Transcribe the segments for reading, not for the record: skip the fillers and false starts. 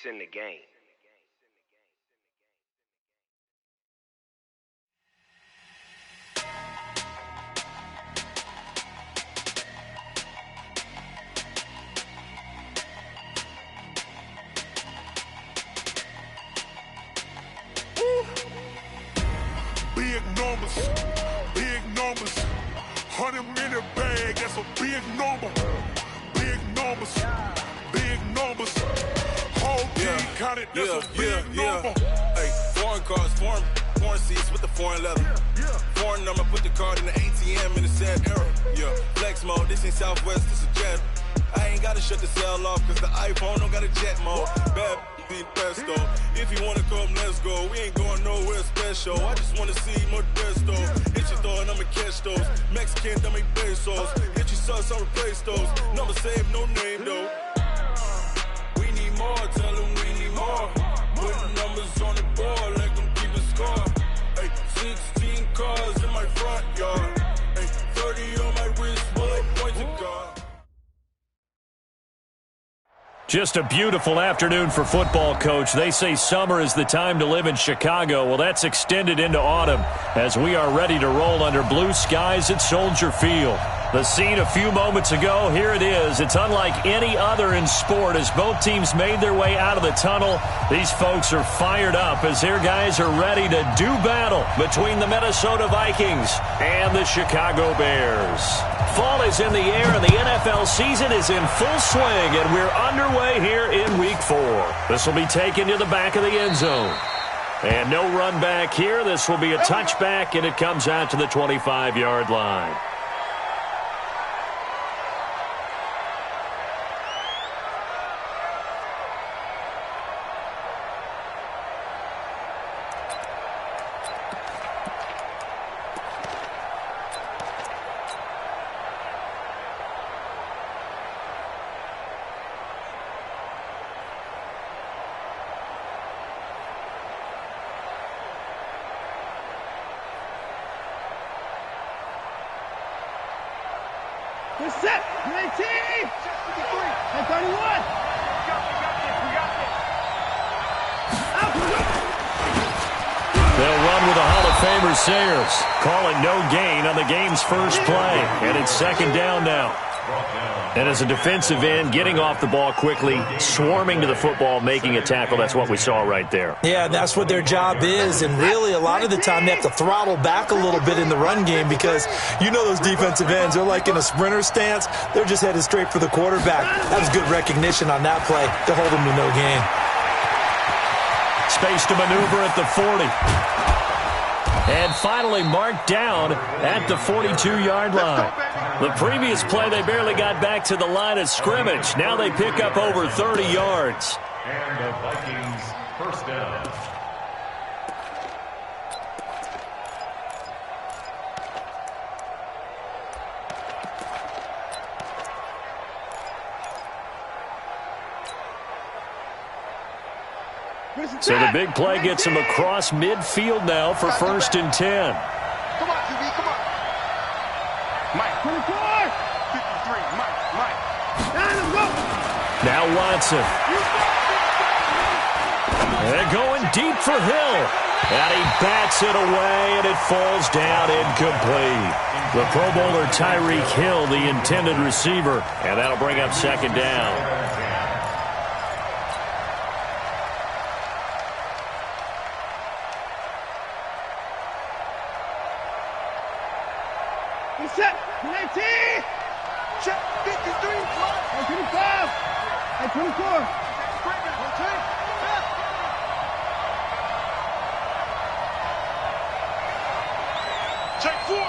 in the game. Big numbers, 100-minute bag, that's a big number. Big numbers, whole team counted, that's a big number. Hey, foreign cars, foreign seats with the foreign leather. Foreign number, put the card in the ATM in the sad era. Yeah, flex mode, this ain't Southwest, this a jet. I ain't gotta shut the cell off, cause the iPhone don't got a jet mode. Bad being pesto. If you wanna come, let's go. We ain't going nowhere special. I just wanna see Modesto. Hit your thought, I'ma catch those. Mexican, I make pesos. Hit your sus, I'll replace those. Number saved, no name though. We need more, tell them we need more. Putting numbers on the board, like them keep a score. Hey, 16 cars in my front yard. Hey, 30 on my wrist, while I point to God. Just a beautiful afternoon for football, Coach. They say summer is the time to live in Chicago. Well, that's extended into autumn as we are ready to roll under blue skies at Soldier Field. The scene a few moments ago, here it is. It's unlike any other in sport as both teams made their way out of the tunnel. These folks are fired up as their guys are ready to do battle between the Minnesota Vikings and the Chicago Bears. Fall is in the air and the NFL season is in full swing, and we're underway here in Week 4. This will be taken to the back of the end zone. And no run back here. This will be a touchback, and it comes out to the 25-yard line. We're set. 19. 31. They'll run with a Hall of Famer Sayers. Call it no gain on the game's first play. And it's second down now. And as a defensive end, getting off the ball quickly, swarming to the football, making a tackle, that's what we saw right there. Yeah, that's what their job is, and really a lot of the time they have to throttle back a little bit in the run game because you know those defensive ends, they're like in a sprinter stance. They're just headed straight for the quarterback. That was good recognition on that play to hold them to no gain. Space to maneuver at the 40. And finally marked down at the 42-yard line. The previous play, they barely got back to the line of scrimmage. Now they pick up over 30 yards. And the Vikings first down. So the big play gets him across midfield now for first and 10. Come on, QB, come on. Mike. 24. 53, Mike. Now Watson. They're going deep for Hill. And he bats it away, and it falls down incomplete. The Pro Bowler Tyreek Hill, the intended receiver. And that'll bring up second down. Set. 19. Check. 53. 25. 24. Check four.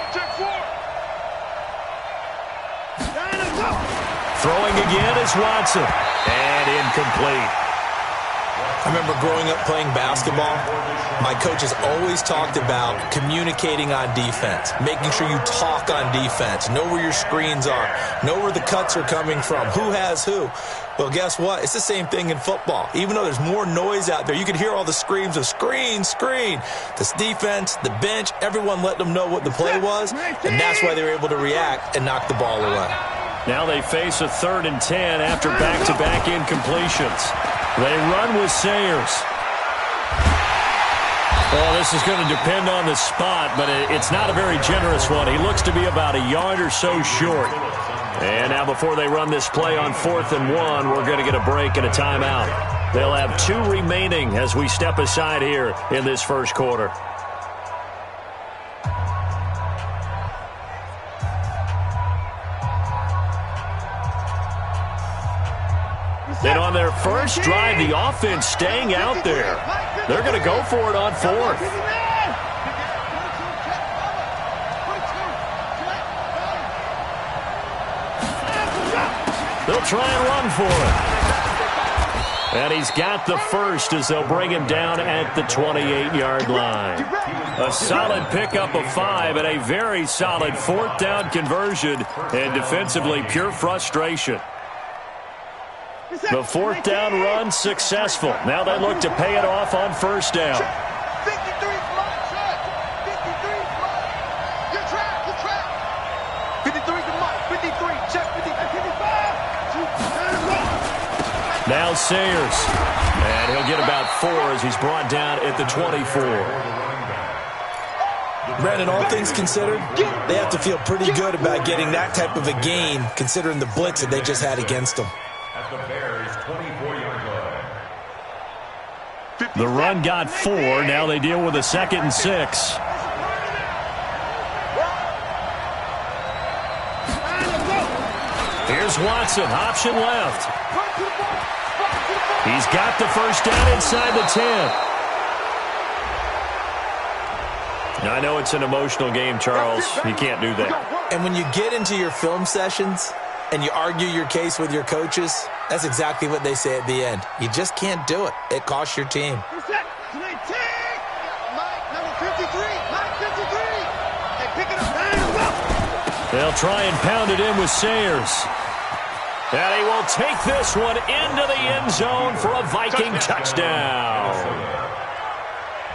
Throwing again is Watson. And incomplete. I remember growing up playing basketball, my coaches always talked about communicating on defense, making sure you talk on defense, know where your screens are, know where the cuts are coming from, who has who. Well, guess what? It's the same thing in football. Even though there's more noise out there, you can hear all the screams of screen. This defense, the bench, everyone let them know what the play was, and that's why they were able to react and knock the ball away. Now they face a 3rd and 10 after back-to-back incompletions. They run with Sayers. Well, this is going to depend on the spot, but it's not a very generous one. He looks to be about a yard or so short. And now before they run this play on 4th and 1, we're going to get a break and a timeout. They'll have 2 remaining as we step aside here in this first quarter. Then on their first drive, the offense staying out there. They're going to go for it on 4th. They'll try and run for it. And he's got the first as they'll bring him down at the 28-yard line. A solid pickup of 5 and a very solid 4th down conversion, and defensively pure frustration. The 4th down run successful. Now they look to pay it off on 1st down. 53 flat shot. 53 flat. Good track. Good track. 53 to Mike. 53. Check 55. Now Sayers. And he'll get about 4 as he's brought down at the 24. Brandon, all things considered, they have to feel pretty good about getting that type of a gain considering the blitz that they just had against them. At the Bears' 24-yard line. The run got 4. Now they deal with a 2nd and 6. Here's Watson, option left. He's got the first down inside the 10. Now, I know it's an emotional game, Charles. You can't do that. And when you get into your film sessions and you argue your case with your coaches, that's exactly what they say at the end. You just can't do it. It costs your team. They'll try and pound it in with Sayers. And he will take this one into the end zone for a Viking touchdown.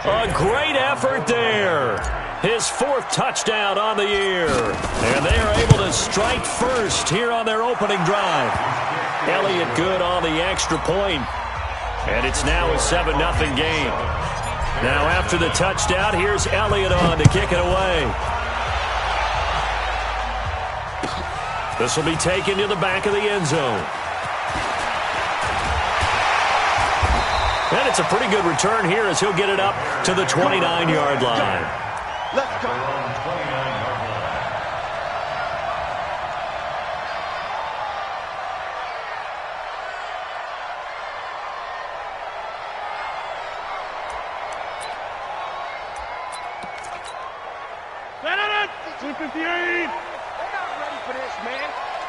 A great effort there. His 4th touchdown on the year. And they are able to strike first here on their opening drive. Elliott good on the extra point. And it's now a 7-0 game. Now after the touchdown, here's Elliott on to kick it away. This will be taken to the back of the end zone. And it's a pretty good return here as he'll get it up to the 29-yard line. Let's go.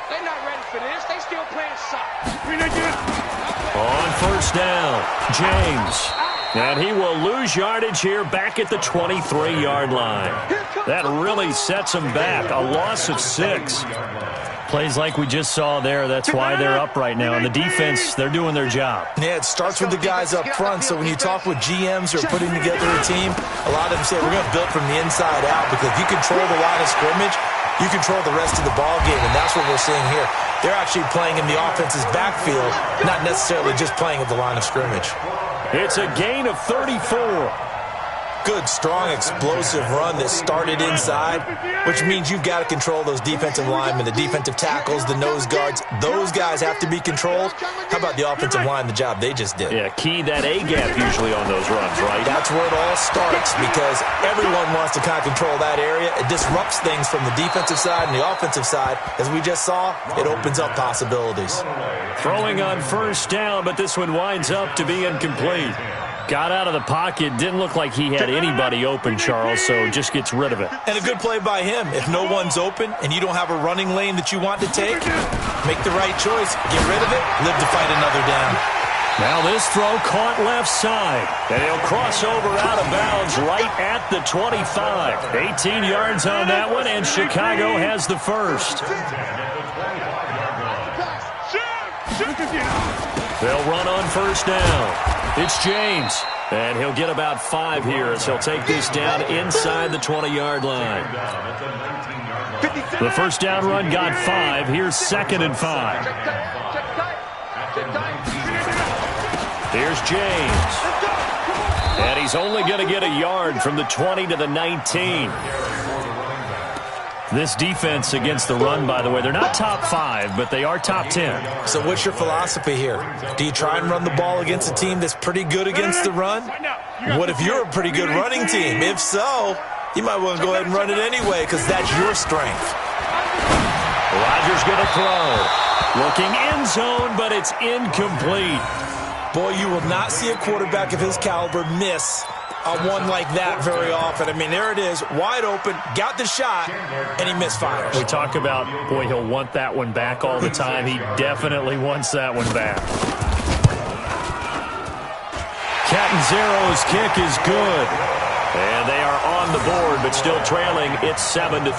They're not ready for this. They still playing soccer. On 1st down, James. And he will lose yardage here back at the 23-yard line. That really sets him back. A loss of 6. Plays like we just saw there. That's why they're up right now. And the defense, they're doing their job. Yeah, it starts with the guys up front. So when you talk with GMs who are putting together a team, a lot of them say we're going to build from the inside out because if you control the line of scrimmage, you control the rest of the ball game, and that's what we're seeing here. They're actually playing in the offense's backfield, not necessarily just playing at the line of scrimmage. It's a gain of 34. Good, strong, explosive run that started inside, which means you've got to control those defensive linemen, the defensive tackles, the nose guards. Those guys have to be controlled. How about the offensive line, the job they just did? Yeah, key that A-gap usually on those runs, right? That's where it all starts because everyone wants to kind of control that area. It disrupts things from the defensive side and the offensive side. As we just saw, it opens up possibilities. Throwing on 1st down, but this one winds up to be incomplete. Got out of the pocket. Didn't look like he had anybody open, Charles, so just gets rid of it. And a good play by him. If no one's open and you don't have a running lane that you want to take, make the right choice. Get rid of it. Live to fight another down. Now this throw caught left side. And he'll cross over out of bounds right at the 25. 18 yards on that one, and Chicago has the first. They'll run on 1st down. It's James, and he'll get about 5 here as he'll take this down inside the 20-yard line. The 1st down run got 5. Here's 2nd and 5. Here's James. And he's only going to get a yard from the 20 to the 19. This defense against the run, by the way, they're not top 5, but they are top 10. So what's your philosophy here? Do you try and run the ball against a team that's pretty good against the run? What if you're a pretty good running team? If so, you might want to go ahead and run it anyway because that's your strength. Rodgers going to throw. Looking end zone, but it's incomplete. Boy, you will not see a quarterback of his caliber miss a one like that very often. I mean, there it is, wide open, got the shot, and he misfires. We talk about, boy, he'll want that one back all the time. He definitely wants that one back. Catanzaro's kick is good. And they are on the board, but still trailing. It's 7-3.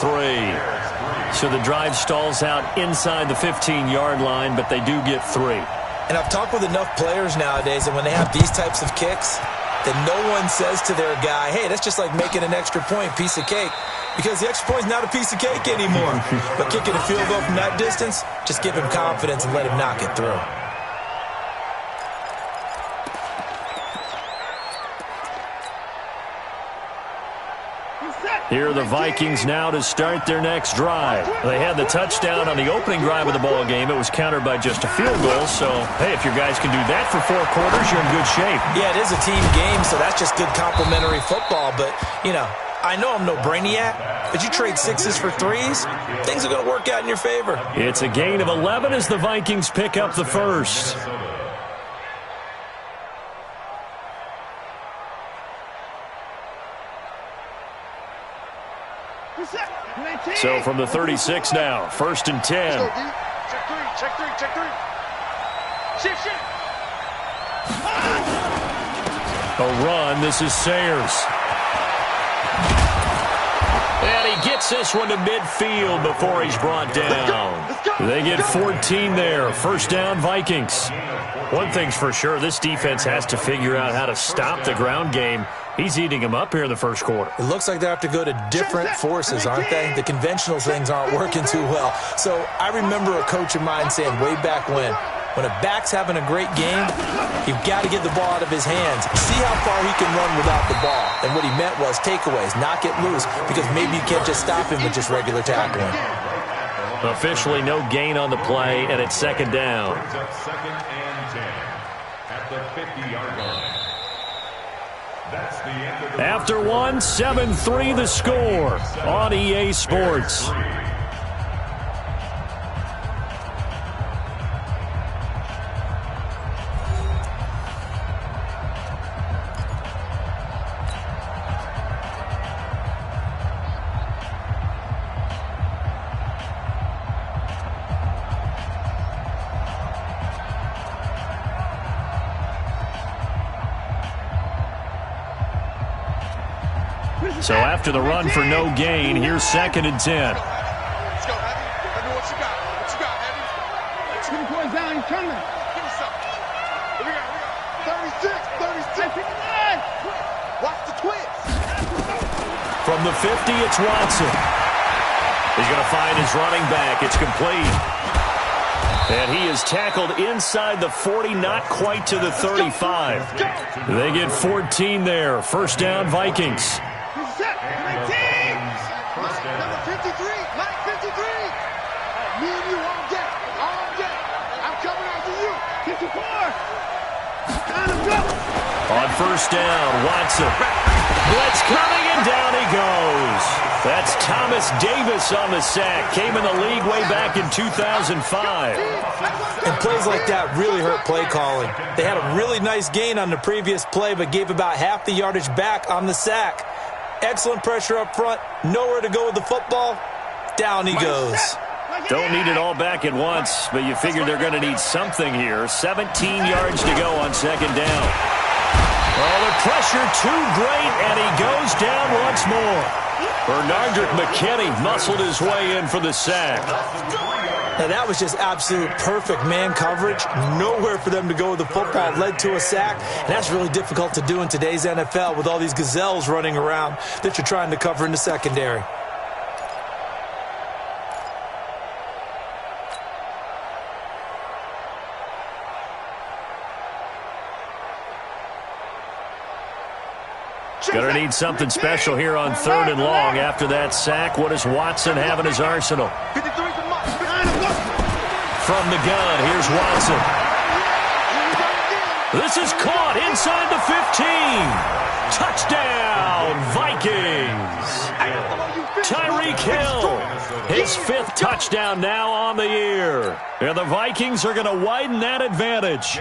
So the drive stalls out inside the 15-yard line, but they do get 3. And I've talked with enough players nowadays that when they have these types of kicks, that no one says to their guy, hey, that's just like making an extra point, piece of cake. Because the extra point is not a piece of cake anymore. But kicking a field goal from that distance, just give him confidence and let him knock it through. Here are the Vikings now to start their next drive. They had the touchdown on the opening drive of the ball game. It was countered by just a field goal. So, hey, if your guys can do that for 4 quarters, you're in good shape. Yeah, it is a team game, so that's just good complementary football. But, you know, I know I'm no brainiac, but you trade 6s for 3s, things are going to work out in your favor. It's a gain of 11 as the Vikings pick up the first. So from the 36 now, 1st and 10. Check three. Shift. A run, this is Sayers. And he gets this one to midfield before he's brought down. They get 14 there. 1st down, Vikings. One thing's for sure, this defense has to figure out how to stop the ground game. He's eating them up here in the 1st quarter. It looks like they have to go to different forces, aren't they? The conventional things aren't working too well. So I remember a coach of mine saying way back when a back's having a great game, you've got to get the ball out of his hands. See how far he can run without the ball. And what he meant was takeaways, knock it loose, because maybe you can't just stop him with just regular tackling. Officially no gain on the play, and it's 2nd down. 2nd and 10 at the 50-yard line. That's the end of the After 1, 7-3 the score on EA Sports. So after the run for no gain, here's 2nd and 10. Let's go, Heavy. Let me know what you got. What you got, Heavy? Let's go. Boys down, he's coming. Give me something. Here we go. 36. Watch the twist. From the 50, it's Watson. He's going to find his running back. It's complete. And he is tackled inside the 40, not quite to the 35. They get 14 there. 1st down, Vikings. On 1st down, Watson. Blitz coming, and down he goes. That's Thomas Davis on the sack. Came in the league way back in 2005. And plays like that really hurt play calling. They had a really nice gain on the previous play, but gave about half the yardage back on the sack. Excellent pressure up front. Nowhere to go with the football. Down he goes. Don't need it all back at once, but you figure they're going to need something here. 17 yards to go on 2nd down. Oh, the pressure too great, and he goes down once more. Bernardrick McKinney muscled his way in for the sack. Now, that was just absolute perfect man coverage. Nowhere for them to go with the football. Led to a sack, and that's really difficult to do in today's NFL with all these gazelles running around that you're trying to cover in the secondary. Going to need something special here on 3rd and long. After that sack, what does Watson have in his arsenal? From the gun, here's Watson. This is caught inside the 15. Touchdown, Vikings. Tyreek Hill, his 5th touchdown now on the year. And the Vikings are going to widen that advantage.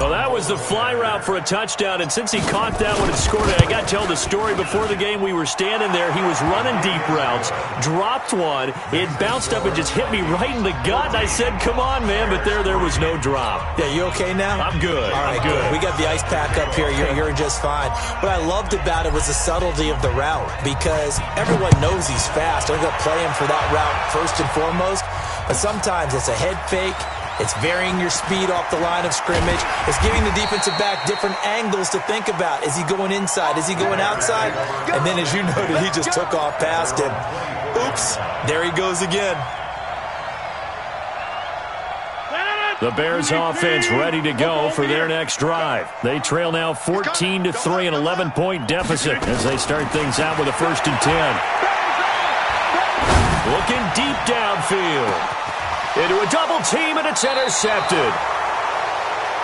Well, that was the fly route for a touchdown, and since he caught that one and scored it, I got to tell the story. Before the game, we were standing there. He was running deep routes, dropped one. It bounced up and just hit me right in the gut, and I said, come on, man, but there was no drop. Yeah, you okay now? I'm good. All right, I'm good. We got the ice pack up here. You're just fine. What I loved about it was the subtlety of the route, because everyone knows he's fast. They're going to play him for that route first and foremost, but sometimes it's a head fake. It's varying your speed off the line of scrimmage. It's giving the defensive back different angles to think about. Is he going inside? Is he going outside? And then, as you noted, he just took off past him. Oops, there he goes again. The Bears offense ready to go for their next drive. They trail now 14-3, an 11-point deficit as they start things out with a 1st and 10. Looking deep downfield. Into a double team, and it's intercepted.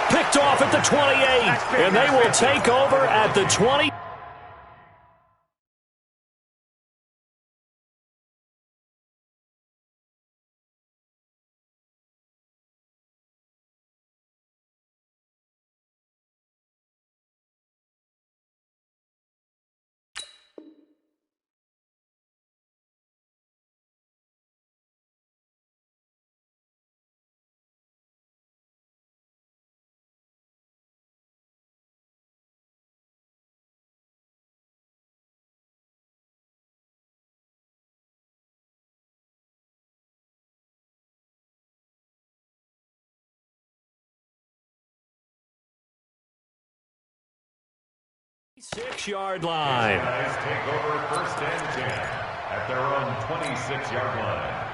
Picked off at the 28, and they will take over at the 20. Six-yard line. Guys take over 1st and 10 at their own 26-yard line.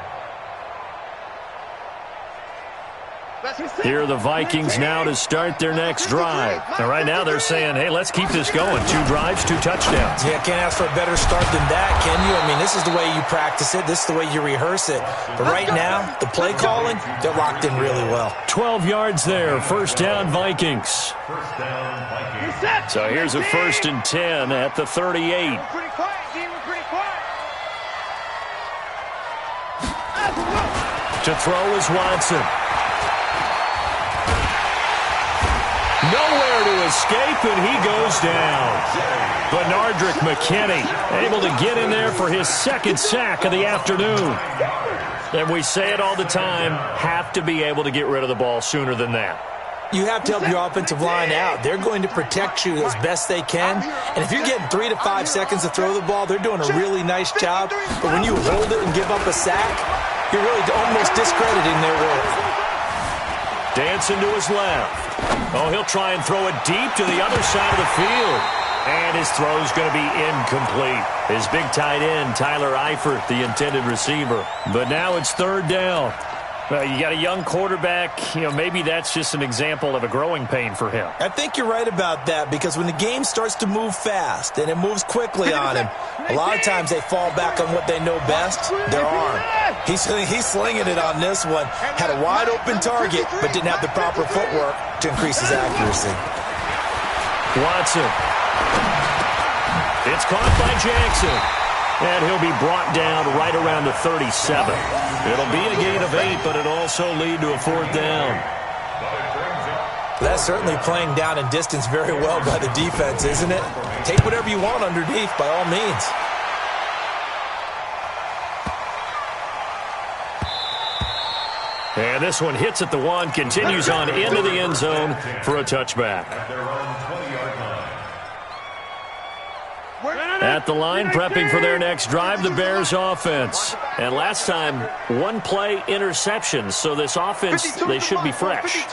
Here are the Vikings now to start their next drive. Now, right now they're saying, hey, let's keep this going. 2 drives, 2 touchdowns. Yeah, can't ask for a better start than that, can you? I mean, this is the way you practice it. This is the way you rehearse it. But right now, the play calling, they're locked in really well. 12 yards there. 1st down, Vikings. First down, Vikings. So here's a 1st and 10 at the 38. Pretty quiet, team. We're pretty quiet. To throw is Watson. Nowhere to escape, and he goes down. Benardrick McKinney able to get in there for his 2nd sack of the afternoon. And we say it all the time, have to be able to get rid of the ball sooner than that. You have to help your offensive line out. They're going to protect you as best they can. And if you're getting 3 to 5 seconds to throw the ball, they're doing a really nice job. But when you hold it and give up a sack, you're really almost discrediting their work. Dancing to his left. Oh, he'll try and throw it deep to the other side of the field. And his throw's going to be incomplete. His big tight end, Tyler Eifert, the intended receiver. But now it's 3rd down. You got a young quarterback. Maybe that's just an example of a growing pain for him. I think you're right about that, because when the game starts to move fast and it moves quickly on him, a lot of times they fall back on what they know best, their arm. He's slinging it on this one. Had a wide open target, but didn't have the proper footwork to increase his accuracy. Watson. It's caught by Jackson. And he'll be brought down right around the 37. It'll be a gain of 8, but it'll also lead to a 4th down. That's certainly playing down in distance very well by the defense, isn't it? Take whatever you want underneath, by all means. And this one hits at the 1, continues on into the end zone for a touchback. At the line, prepping for their next drive, the Bears offense. And last time, 1-play interception. So this offense, they should be fresh.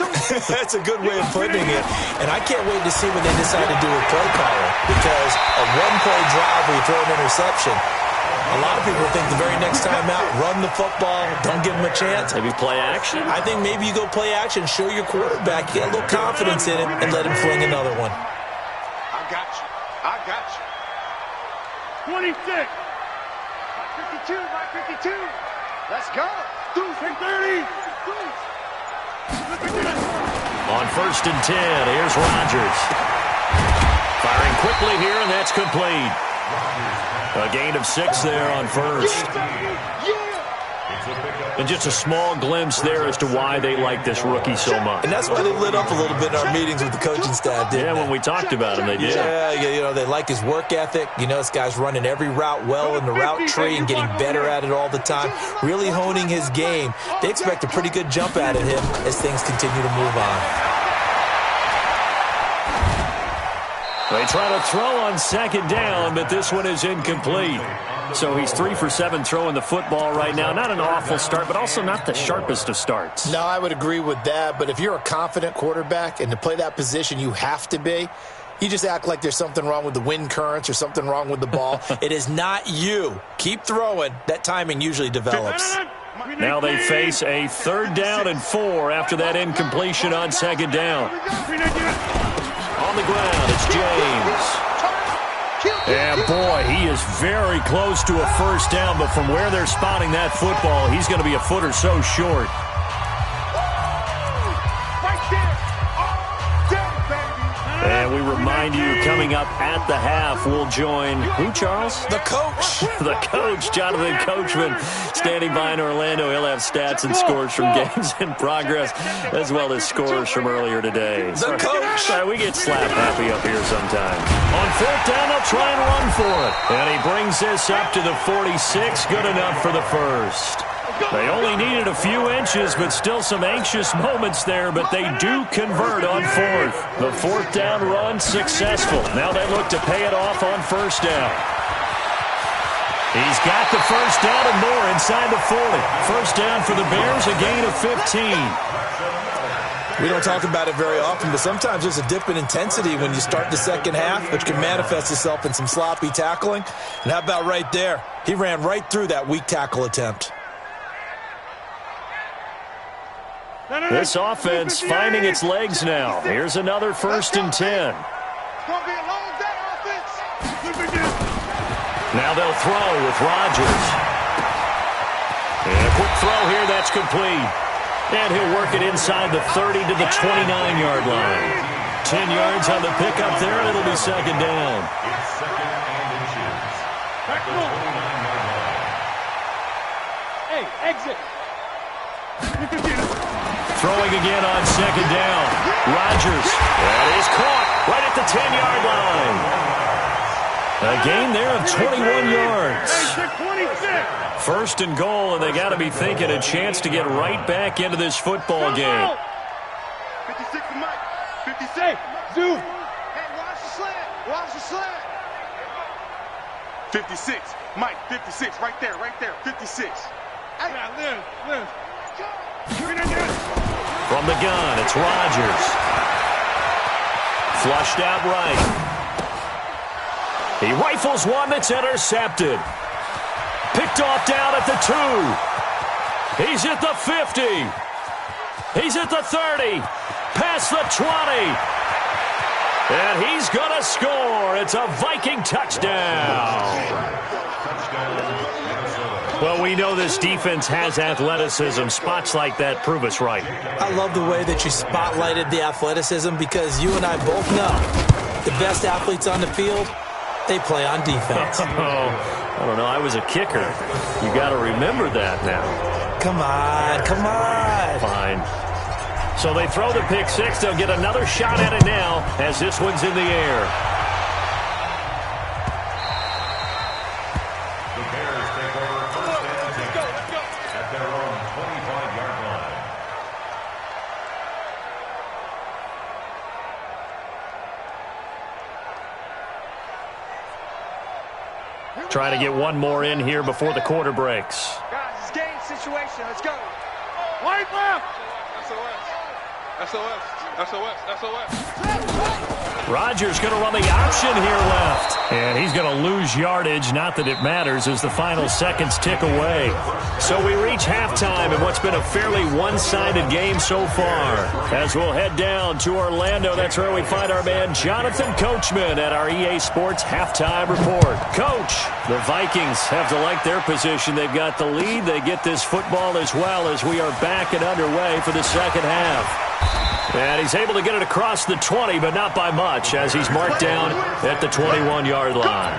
That's a good way of putting it. And I can't wait to see what they decide to do with play calling. Because a 1-play drive where you throw an interception, a lot of people think the very next time out, run the football, don't give them a chance. Maybe play action? I think maybe you go play action, show your quarterback, get a little confidence in him, and let him fling another one. I got you. I got you. 26. 52, my 52. Let's go. 30. On 1st and 10, here's Rodgers. Firing quickly here, and that's complete. A gain of 6 there on 1st. And just a small glimpse there as to why they like this rookie so much. And that's why they lit up a little bit in our meetings with the coaching staff, didn't they? When we talked about him, they did. Yeah, they like his work ethic. This guy's running every route well in the route tree and getting better at it all the time, really honing his game. They expect a pretty good jump out of him as things continue to move on. They try to throw on 2nd down, but this one is incomplete. So he's 3 for 7 throwing the football right now. Not an awful start, but also not the sharpest of starts. No, I would agree with that. But if you're a confident quarterback and to play that position, you have to be. You just act like there's something wrong with the wind currents or something wrong with the ball. It is not you. Keep throwing. That timing usually develops. Now they face a 3rd down and 4 after that incompletion on 2nd down. On the ground, it's James. And boy, he is very close to a 1st down, but from where they're spotting that football, he's going to be a foot or so short. And we remind you, coming up at the half, we'll join who, Charles? The coach. The coach, Jonathan Coachman, standing by in Orlando. He'll have stats and scores from games in progress, as well as scores from earlier today. The coach. We get slap happy up here sometimes. On 4th down, they'll try and run for it. And he brings this up to the 46. Good enough for the 1st. They only needed a few inches, but still some anxious moments there, but they do convert on 4th. The 4th down run successful. Now they look to pay it off on 1st down. He's got the 1st down and more inside the 40. 1st down for the Bears, a gain of 15. We don't talk about it very often, but sometimes there's a dip in intensity when you start the 2nd half, which can manifest itself in some sloppy tackling. And how about right there? He ran right through that weak tackle attempt. This offense finding its legs now. Here's another 1st and 10. Now they'll throw with Rodgers. And a quick throw here, that's complete. And he'll work it inside the 30 to the 29-yard line. 10 yards on the pickup there, and it'll be 2nd down. It's 2nd and inches. At the 29-yard line. Hey, exit. Throwing again on 2nd down. Rodgers. That is caught right at the 10-yard line. A gain there of 21 yards. 1st and goal, and they got to be thinking a chance to get right back into this football game. 56 to Mike. 56. Zoom. Hey, watch the slant. Watch the slant. 56. Mike, 56. Right there, right there. 56. Hey, Liz. From the gun, it's Rodgers. Flushed out right. He rifles one that's intercepted. Picked off down at the 2. He's at the 50. He's at the 30. Past the 20. And he's going to score. It's a Viking touchdown. Well, we know this defense has athleticism. Spots like that prove us right. I love the way that you spotlighted the athleticism because you and I both know the best athletes on the field, they play on defense. I don't know. I was a kicker. You got to remember that now. Come on. Fine. So they throw the pick six. They'll get another shot at it now as this one's in the air. The Bears take over 1st and 10 at their own 25-yard line. Trying to get one more in here before the quarter breaks. Guys, it's game situation. Let's go. White left. SOS. Rodgers going to run the option here left. And he's going to lose yardage. Not that it matters as the final seconds tick away. So we reach halftime in what's been a fairly one-sided game so far. As we'll head down to Orlando, that's where we find our man Jonathan Coachman at our EA Sports Halftime Report. Coach, the Vikings have to like their position. They've got the lead. They get this football as well as we are back and underway for the second half. And he's able to get it across the 20, but not by much, as he's marked down at the 21-yard line.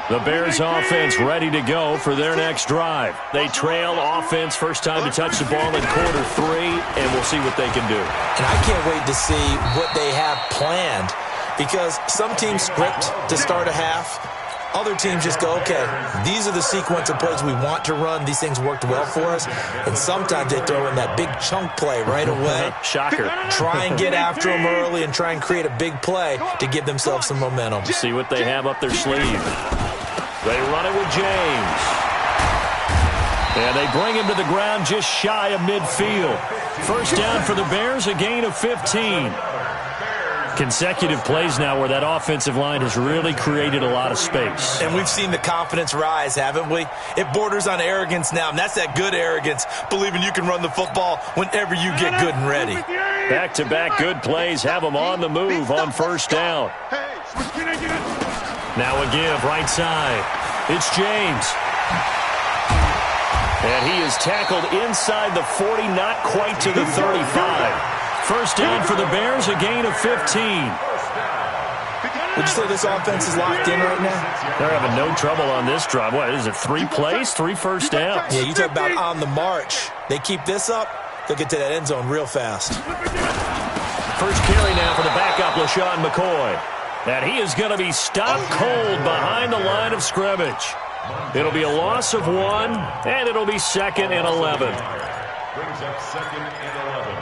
The Bears offense ready to go for their next drive. They trail offense, first time to touch the ball in quarter 3, and we'll see what they can do. And I can't wait to see what they have planned, because some teams script to start a half. Other teams just go, okay, these are the sequence of plays we want to run. These things worked well for us. And sometimes they throw in that big chunk play right away. Shocker. Try and get after them early and try and create a big play to give themselves some momentum. See what they have up their sleeve. They run it with James. And they bring him to the ground just shy of midfield. First down for the Bears, a gain of 15. Consecutive plays now where that offensive line has really created a lot of space. And we've seen the confidence rise, haven't we? It borders on arrogance now, and that's that good arrogance, believing you can run the football whenever you get good and ready. Back-to-back good plays have them on the move on first down. Now a give right side. It's James. And he is tackled inside the 40, not quite to the 35. First down for the Bears, a gain of 15. Would you say this offense is locked in right now? They're having no trouble on this drive. What is it, 3 plays, 3 first downs? Yeah, you talk about on the march. They keep this up, they'll get to that end zone real fast. First carry now for the backup, LaShawn McCoy. And he is going to be stopped cold behind the line of scrimmage. It'll be a loss of 1, and it'll be 2nd and 11. Brings up 2nd and 11.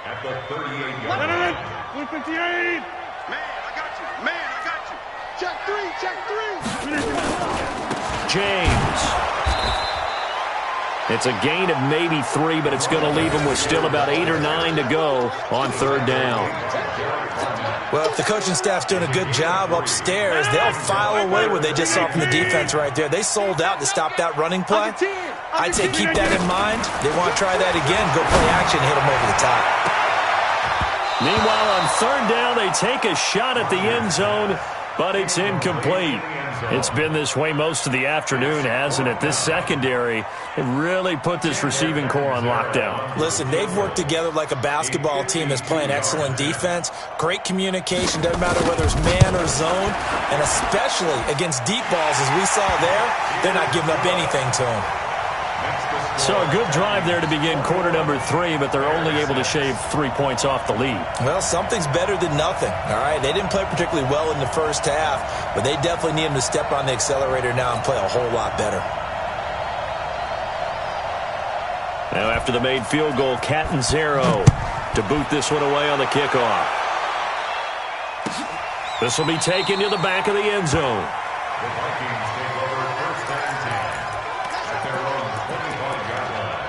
At the 38-yard line. 158. Man, I got you. Man, I got you. Check 3, check 3. James. It's a gain of maybe 3, but it's going to leave him with still about 8 or 9 to go on third down. Well, if the coaching staff's doing a good job upstairs, they'll file away what they just saw from the defense right there. They sold out to stop that running play. I'd say keep that in mind. They want to try that again. Go play action, hit them over the top. Meanwhile, on third down, they take a shot at the end zone, but it's incomplete. It's been this way most of the afternoon, hasn't it? This secondary have really put this receiving core on lockdown. Listen, they've worked together like a basketball team that's playing excellent defense. Great communication, doesn't matter whether it's man or zone, and especially against deep balls, as we saw there, they're not giving up anything to them. So a good drive there to begin quarter number 3, but they're only able to shave 3 points off the lead. Well, something's better than nothing, all right? They didn't play particularly well in the first half, but they definitely need them to step on the accelerator now and play a whole lot better. Now after the made field goal, Catanzaro to boot this one away on the kickoff. This will be taken to the back of the end zone. The Vikings take over first and 10 at their own 25-yard line.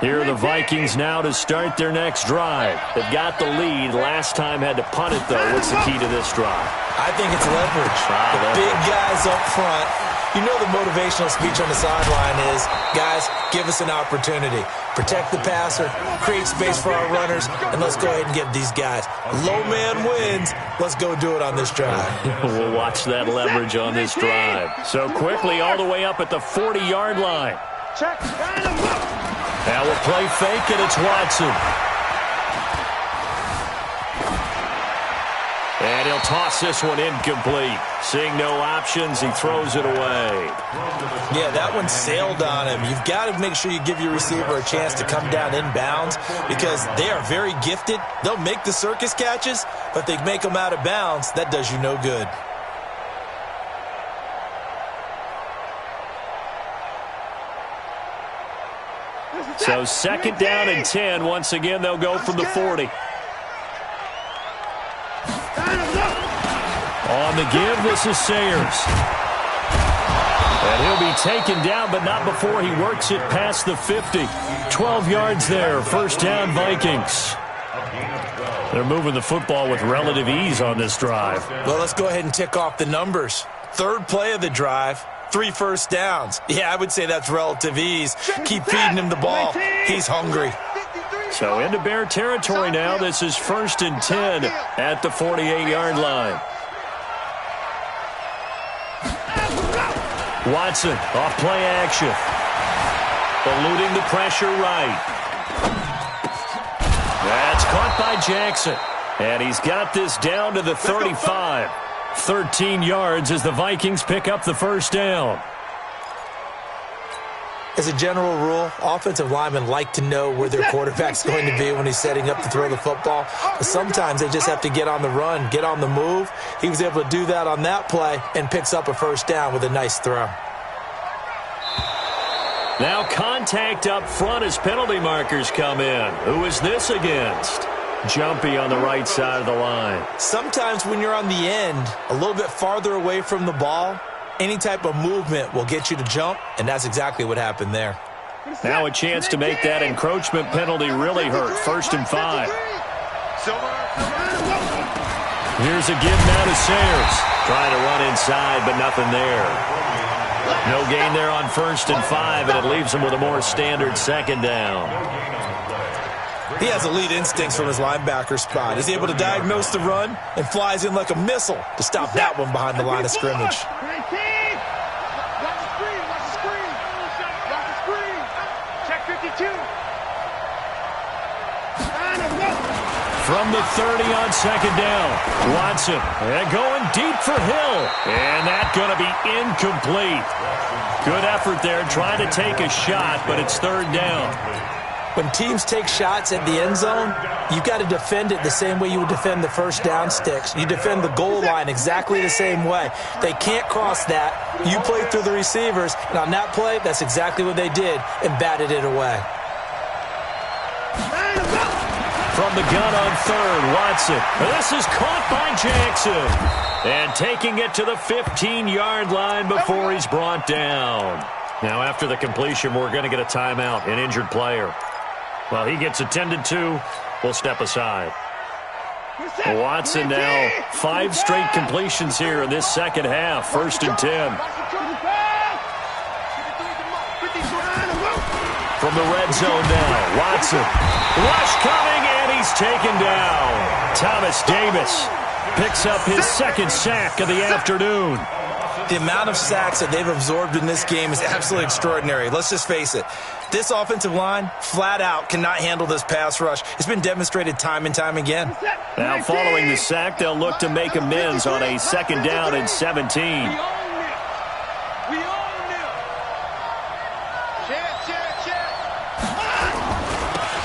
Here are the Vikings now to start their next drive. They've got the lead. Last time had to punt it, though. What's the key to this drive? I think it's leverage. The big guys up front. You know the motivational speech on the sideline is, guys, give us an opportunity. Protect the passer, create space for our runners, and let's go ahead and get these guys. Low man wins. Let's go do it on this drive. We'll watch that leverage on this drive. So quickly all the way up at the 40-yard line. Check. Now we'll play fake, and it's Watson. And he'll toss this one incomplete. Seeing no options, he throws it away. Yeah, that one sailed on him. You've got to make sure you give your receiver a chance to come down inbounds because they are very gifted. They'll make the circus catches, but they make them out of bounds. That does you no good. So second down and 10. Once again, they'll go from the 40. On the give, this is Sayers. And he'll be taken down, but not before he works it past the 50. 12 yards there, first down Vikings. They're moving the football with relative ease on this drive. Well, let's go ahead and tick off the numbers. Third play of the drive, 3 first downs. Yeah, I would say that's relative ease. Keep feeding him the ball. He's hungry. So into Bear territory now. This is 1st and 10 at the 48-yard line. Watson off play action. Eluding the pressure right. That's caught by Jackson. And he's got this down to the 35. 13 yards as the Vikings pick up the first down. As a general rule, offensive linemen like to know where their quarterback's going to be when he's setting up to throw the football. But sometimes they just have to get on the run, get on the move. He was able to do that on that play and picks up a first down with a nice throw. Now contact up front as penalty markers come in. Who is this against? Jumpy on the right side of the line. Sometimes when you're on the end, a little bit farther away from the ball, any type of movement will get you to jump, and that's exactly what happened there. Now a chance to make that encroachment penalty really hurt. 1st and 5. Here's a give now to Sayers. Trying to run inside, but nothing there. No gain there on 1st and 5, and it leaves him with a more standard second down. He has elite instincts from his linebacker spot. He's able to diagnose the run and flies in like a missile to stop that one behind the line of scrimmage. From the 30 on second down, Watson and going deep for Hill. And that's going to be incomplete. Good effort there trying to take a shot, but it's 3rd down. When teams take shots at the end zone, you've got to defend it the same way you would defend the first down sticks. You defend the goal line exactly the same way. They can't cross that. You play through the receivers, and on that play, that's exactly what they did and batted it away. From the gun on 3rd, Watson. This is caught by Jackson. And taking it to the 15-yard line before he's brought down. Now, after the completion, we're going to get a timeout, an injured player. Well, he gets attended to. We'll step aside. Watson now 5 straight completions here in this second half. 1st and 10. From the red zone now, Watson. Rush coming, and he's taken down. Thomas Davis picks up his 2nd sack of the afternoon. The amount of sacks that they've absorbed in this game is absolutely extraordinary. Let's just face it. This offensive line, flat out, cannot handle this pass rush. It's been demonstrated time and time again. Now, following the sack, they'll look to make amends on a 2nd down and 17.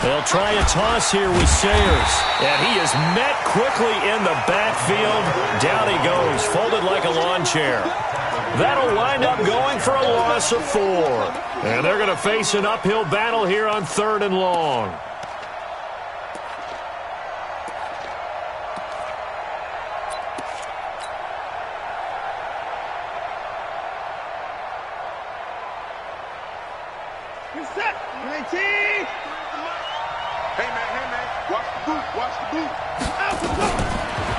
They'll try a toss here with Sayers. And he is met quickly in the backfield. Down he goes, folded like a lawn chair. That'll wind up going for a loss of 4. And they're going to face an uphill battle here on 3rd and long.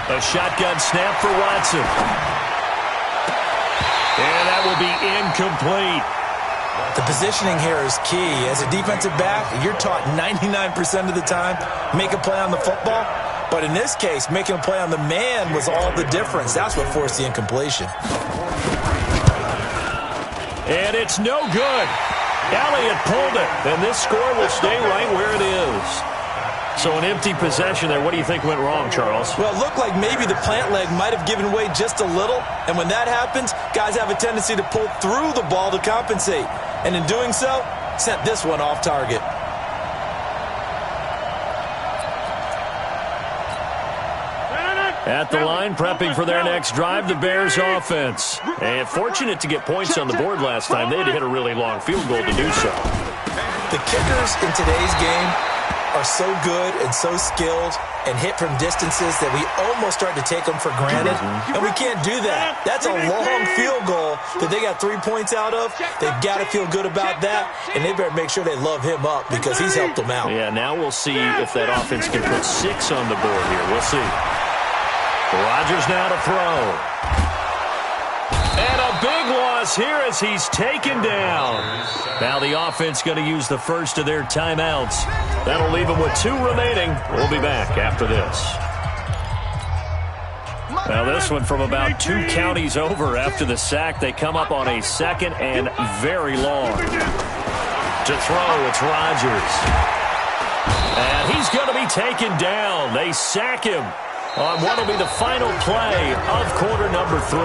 A shotgun snap for Watson. And that will be incomplete. The positioning here is key. As a defensive back, you're taught 99% of the time, make a play on the football. But in this case, making a play on the man was all the difference. That's what forced the incompletion. And it's no good. Elliott pulled it, and this score will stay right where it is. So an empty possession there. What do you think went wrong, Charles? Well, it looked like maybe the plant leg might have given way just a little. And when that happens, guys have a tendency to pull through the ball to compensate. And in doing so, sent this one off target. At the line, prepping for their next drive, the Bears offense. And fortunate to get points on the board last time. They had to hit a really long field goal to do so. The kickers in today's game are so good and so skilled and hit from distances that we almost start to take them for granted. And we can't do that. That's a long field goal that they got 3 points out of. They've got to feel good about that, and they better make sure they love him up because he's helped them out. Yeah, now we'll see if that offense can put 6 on the board here. We'll see. Rodgers now to throw. And a big loss here as he's taken down. Now the offense going to use the first of their timeouts. That'll leave them with 2 remaining. We'll be back after this. Now this one from about 2 counties over after the sack. They come up on a 2nd and very long. To throw, it's Rodgers. And he's going to be taken down. They sack him on what will be the final play of quarter number 3.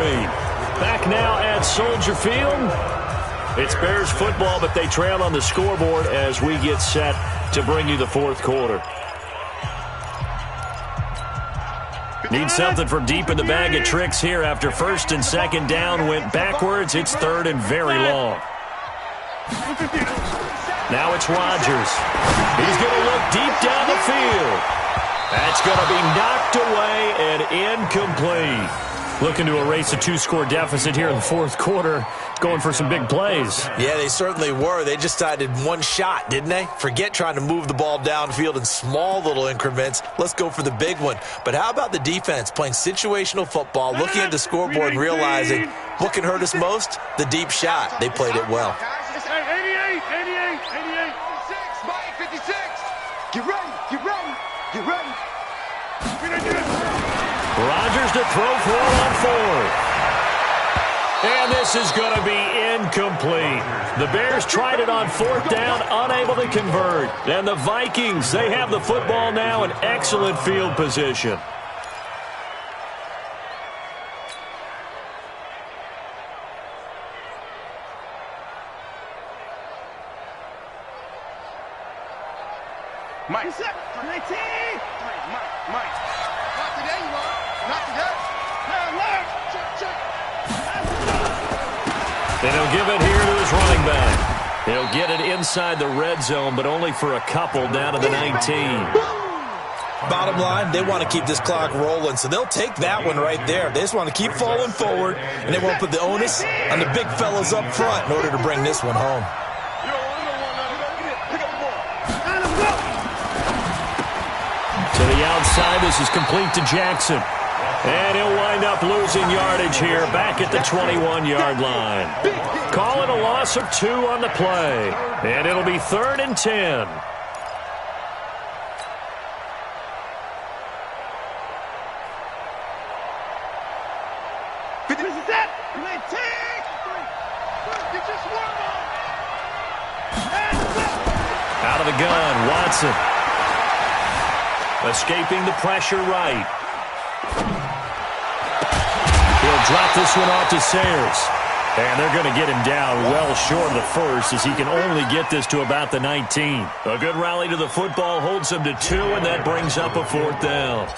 Back now at Soldier Field. It's Bears football, but they trail on the scoreboard as we get set to bring you the 4th quarter. Need something from deep in the bag of tricks here after 1st and 2nd down went backwards. It's 3rd and very long. Now it's Rodgers. He's going to look deep down the field. That's going to be knocked away and incomplete. Looking to erase a 2-score deficit here in the 4th quarter. Going for some big plays. Yeah, they certainly were. They just decided one shot, didn't they? Forget trying to move the ball downfield in small little increments. Let's go for the big one. But how about the defense playing situational football, looking at the scoreboard and realizing what can hurt us most? The deep shot. They played it well. 88, 56. Get ready, get ready, get ready. Rodgers to throw for it on 4th. And this is going to be incomplete. The Bears tried it on 4th down, unable to convert. And the Vikings, they have the football now in excellent field position. Mike. 19. Mike. Not today, you are. Not today. Check. And he'll give it here to his running back. He'll get it inside the red zone, but only for a couple down to the 19. Bottom line, they want to keep this clock rolling, so they'll take that one right there. They just want to keep falling forward, and they won't put the onus on the big fellas up front in order to bring this one home. To the outside, this is complete to Jackson. And he'll wind up losing yardage here back at the 21-yard line. Call it a loss of 2 on the play. And it'll be 3rd and 10. Out of the gun, Watson. Escaping the pressure right. He'll drop this one off to Sayers. And they're going to get him down well short of the 1st as he can only get this to about the 19. A good rally to the football holds him to 2, and that brings up a 4th down.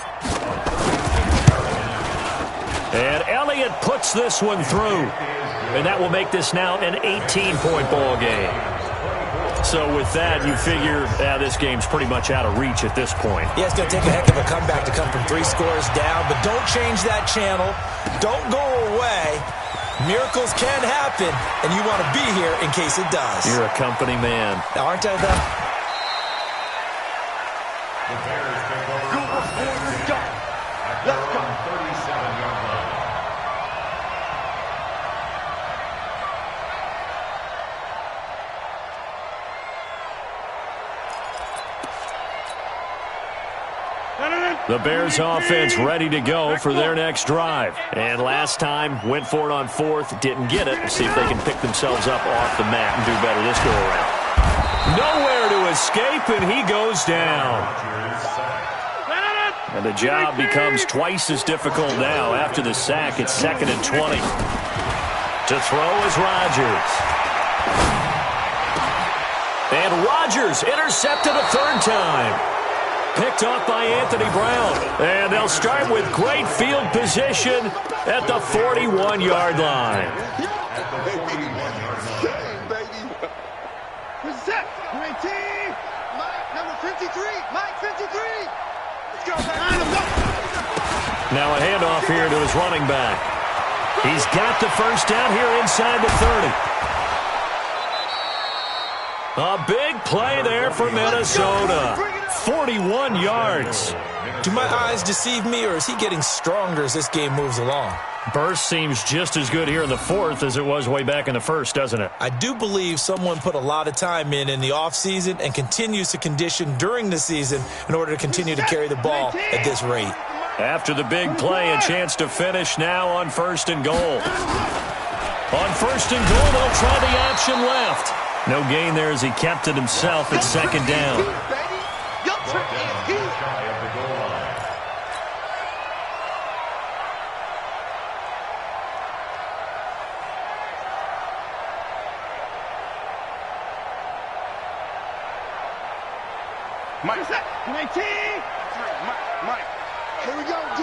And Elliott puts this one through. And that will make this now an 18-point ball game. So with that, you figure this game's pretty much out of reach at this point. Yeah, it's going to take a heck of a comeback to come from 3 scores down, but don't change that channel. Don't go away. Miracles can happen, and you want to be here in case it does. You're a company man. Aren't I, though? Good reporters go. Let's go. 37-yard line. The Bears offense ready to go for their next drive. And last time, went for it on 4th, didn't get it. We'll see if they can pick themselves up off the mat and do better this go around. Nowhere to escape, and he goes down. And the job becomes twice as difficult now after the sack. It's 2nd and 20. To throw is Rodgers. And Rodgers intercepted a 3rd time. Picked off by Anthony Brown. And they'll start with great field position at the 41-yard line. Number 53. Now a handoff here to his running back. He's got the first down here inside the 30. A big play there for Minnesota. 41 yards. Do my eyes deceive me, or is he getting stronger as this game moves along? Burst seems just as good here in the fourth as it was way back in the first, doesn't it? I do believe someone put a lot of time in the offseason and continues to condition during the season in order to continue to carry the ball at this rate. After the big play, a chance to finish now on 1st and goal. On 1st and goal, they'll try the option left. No gain there as he kept it himself at 2nd down. Mike, here we go, D.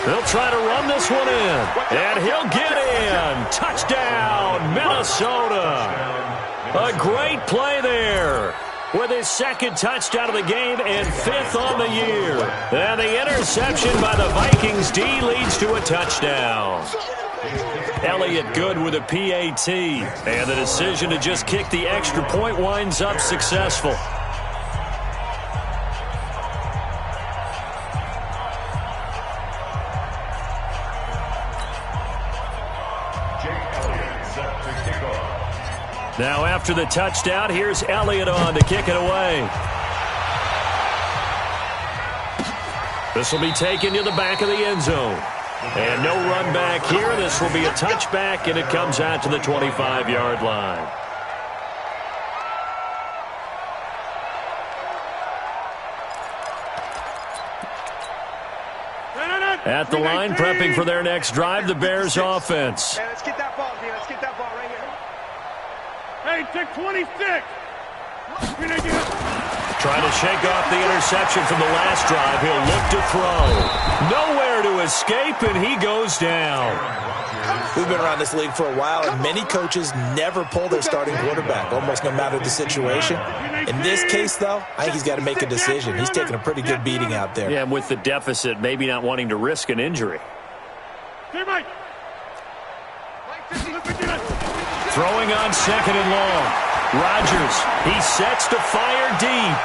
They'll try to run this one in, and he'll get in. Touchdown, Minnesota. A great play there with his 2nd touchdown of the game and 5th on the year. And the interception by the Vikings D leads to a touchdown. Elliott good with a PAT, and the decision to just kick the extra point winds up successful. Now after the touchdown, here's Elliott on to kick it away. This will be taken to the back of the end zone. And no run back here. This will be a touchback, and it comes out to the 25-yard line. At the line, prepping for their next drive, the Bears offense. Hey, let's get that ball, D. Let's get that ball right here. Hey, take 26. Trying to shake off the interception from the last drive. He'll look to throw. Nowhere to escape, and he goes down. We've been around this league for a while, and many coaches never pull their starting quarterback, almost no matter the situation. In this case, though, I think he's got to make a decision. He's taking a pretty good beating out there. Yeah, and with the deficit, maybe not wanting to risk an injury. Throwing on 2nd and long. Rodgers, he sets to fire deep.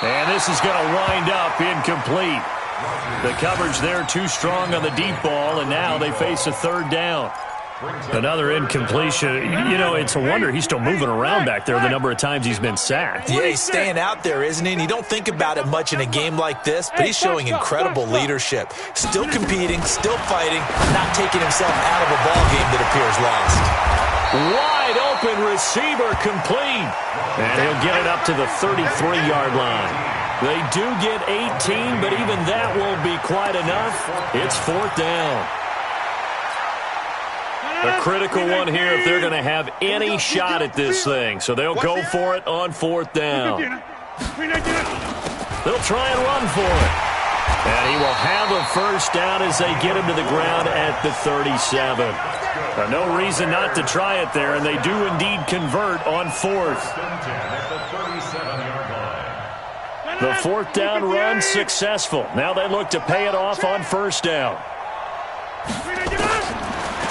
And this is going to wind up incomplete. The coverage there too strong on the deep ball, and now they face a 3rd down. Another incompletion. You know, it's a wonder he's still moving around back there the number of times he's been sacked. Yeah, he's staying out there, isn't he? And you don't think about it much in a game like this, but he's showing incredible leadership. Still competing, still fighting, not taking himself out of a ball game that appears lost. Wide open receiver complete. And he'll get it up to the 33-yard line. They do get 18, but even that won't be quite enough. It's 4th down. A critical one here if they're going to have any shot at this thing. So they'll go for it on 4th down. They'll try and run for it. And he will have a first down as they get him to the ground at the 37. Now, no reason not to try it there, and they do indeed convert on 4th. The 4th down run successful. Now they look to pay it off on 1st down.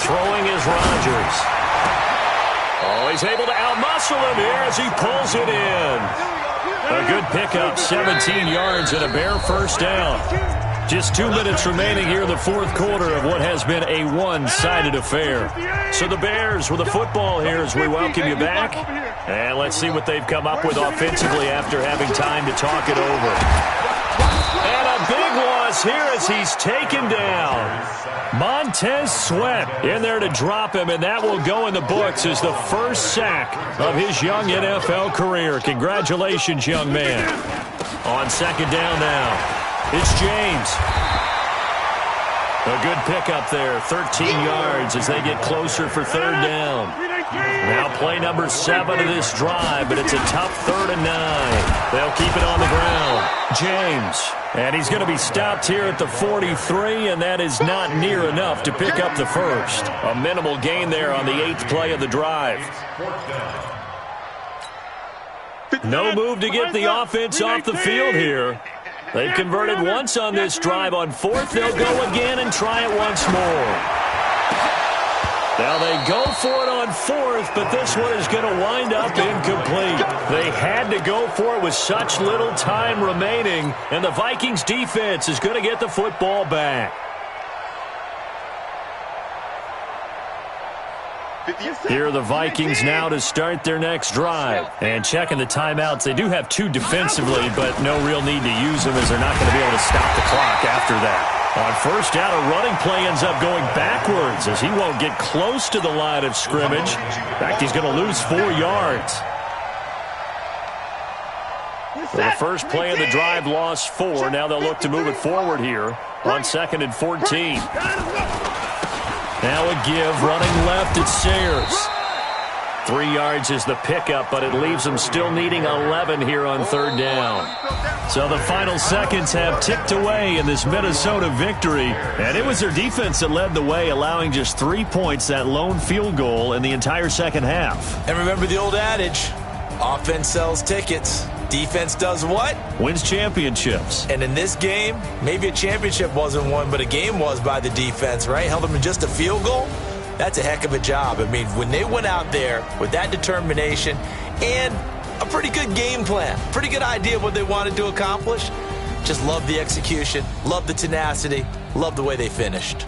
Throwing is Rodgers. Oh, he's able to outmuscle him here as he pulls it in. A good pickup, 17 yards and a Bear first down. Just 2 minutes remaining here in the 4th quarter of what has been a one-sided affair. So the Bears with the football here as we welcome you back. And let's see what they've come up with offensively after having time to talk it over. And a big loss here as he's taken down. Montez Sweat in there to drop him, and that will go in the books as the first sack of his young NFL career. Congratulations, young man. On 2nd down now. It's James. A good pickup there, 13 yards as they get closer for 3rd down. Now play number 7 of this drive, but it's a tough 3rd and 9. They'll keep it on the ground. James, and he's going to be stopped here at the 43, and that is not near enough to pick up the first. A minimal gain there on the 8th play of the drive. No move to get the offense off the field here. They've converted once on this drive. On fourth, they'll go again and try it once more. Now they go for it on fourth, but this one is going to wind up incomplete. They had to go for it with such little time remaining, and the Vikings defense is going to get the football back. Here are the Vikings now to start their next drive. And checking the timeouts, they do have 2 defensively, but no real need to use them as they're not going to be able to stop the clock after that. On first down, a running play ends up going backwards as he won't get close to the line of scrimmage. In fact, he's going to lose 4 yards. So the first play of the drive lost 4. Now they'll look to move it forward here on 2nd and 14. Now a give, running left, it's Sayers. 3 yards is the pickup, but it leaves them still needing 11 here on 3rd down. So the final seconds have ticked away in this Minnesota victory, and it was their defense that led the way, allowing just 3 points, that lone field goal in the entire second half. And remember the old adage, offense sells tickets. Defense does what? Wins championships. And in this game, maybe a championship wasn't won, but a game was by the defense, right? Held them to just a field goal. That's a heck of a job. I mean, when they went out there with that determination and a pretty good game plan, pretty good idea of what they wanted to accomplish, just love the execution, love the tenacity, love the way they finished.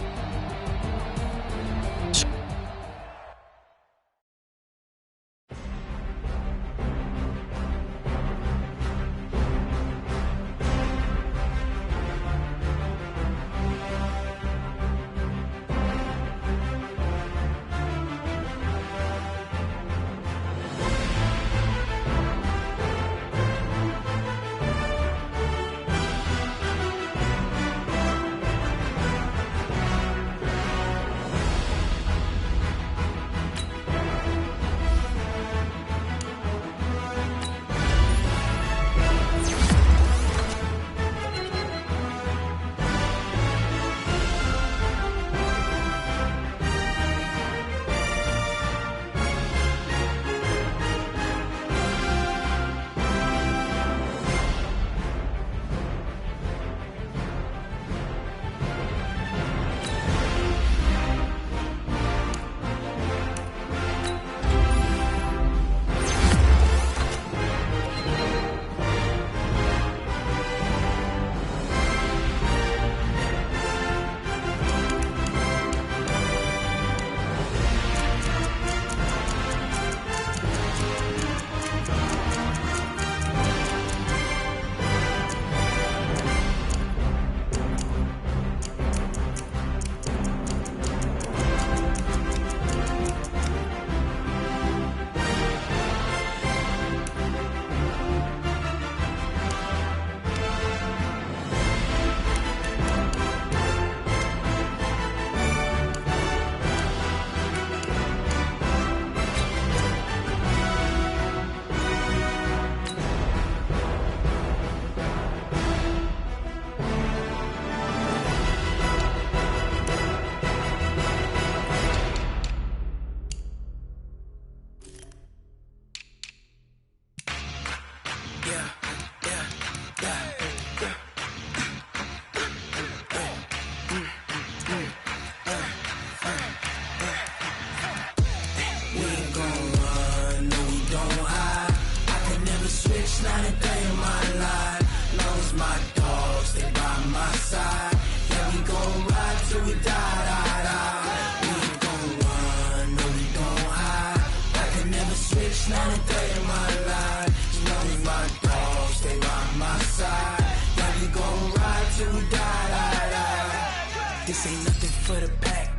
This ain't nothing for the pack.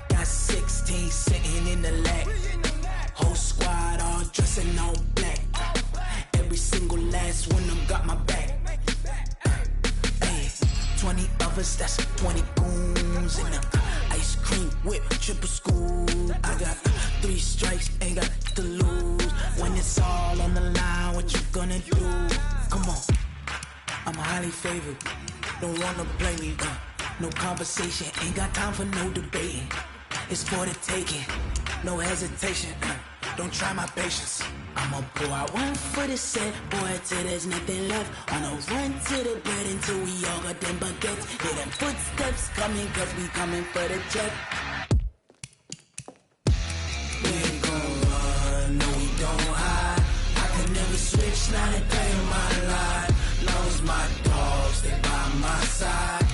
Got 16 sitting in the lap. Whole squad all dressing all black. Every single last one of them got my back. Hey, 20 of us, that's 20 goons in the ice cream whip, triple scoop. I got 3 strikes, ain't got to lose. When it's all on the line, what you gonna do? Come on, I'm highly favored. Don't wanna play me, no conversation, ain't got time for no debating. It's for the taking, no hesitation. don't try my patience. I'ma pull out one foot a set, boy, till there's nothing left. On a run to the bed until we all got them baguettes. Hear them footsteps coming, cause we coming for the check. We ain't gon' run, no we don't hide. I can never switch, not a day in my life. Knows my dogs, they by my side.